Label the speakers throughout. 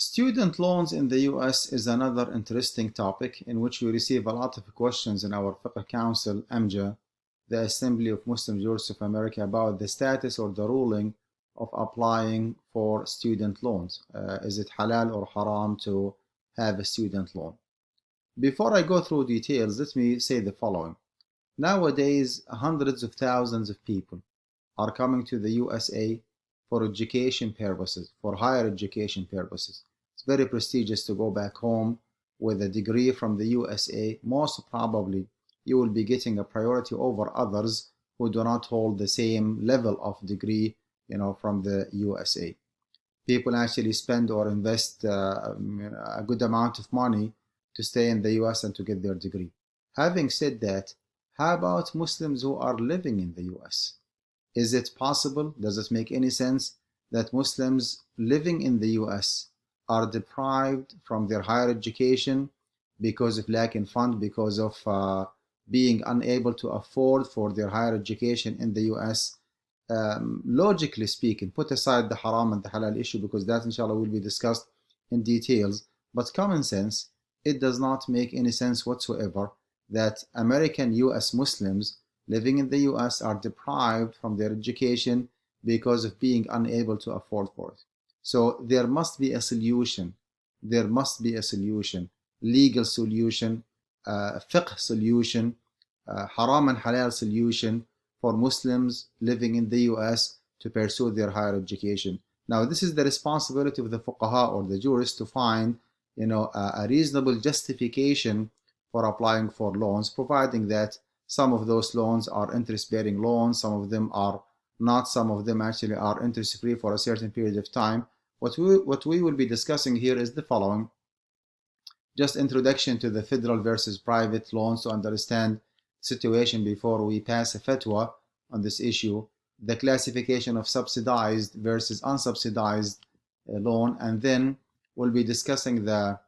Speaker 1: Student loans in the US is another interesting topic in which we receive a lot of questions in our Fiqh Council, AMJA, the Assembly of Muslim Jurists of America, about the status or the ruling of applying for student loans. Is it halal or haram to have a student loan? Before I go through details, let me say the following. Nowadays, hundreds of thousands of people are coming to the USA for education purposes, for higher education purposes. It's very prestigious to go back home with a degree from the USA. Most probably, you will be getting a priority over others who do not hold the same level of degree, from the USA. People actually spend or invest a good amount of money to stay in the US and to get their degree. Having said that, how about Muslims who are living in the US? Is it possible? Does it make any sense that Muslims living in the US are deprived from their higher education because of lack in fund, because of being unable to afford for their higher education in the US? Logically speaking, put aside the haram and the halal issue because that inshallah will be discussed in details, but common sense, it does not make any sense whatsoever that American US Muslims living in the US are deprived from their education because of being unable to afford for it. So there must be a solution. There must be a solution. Legal solution, fiqh solution, haram and halal solution for Muslims living in the US to pursue their higher education. Now, this is the responsibility of the fuqaha or the jurists to find, a reasonable justification for applying for loans, providing that some of those loans are interest-bearing loans, some of them are not, some of them actually are interest-free for a certain period of time. What we will be discussing here is the following. Just introduction to the federal versus private loans to understand the situation before we pass a fatwa on this issue, the classification of subsidized versus unsubsidized loan, and then we'll be discussing the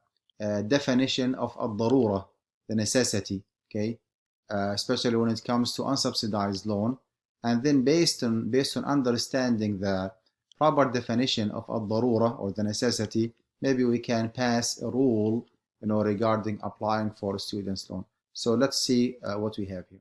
Speaker 1: definition of al-darura, the necessity, okay, especially when it comes to unsubsidized loan. And then based on understanding the proper definition of al-darura or the necessity, maybe we can pass a rule regarding applying for a student's loan. So let's see what we have here.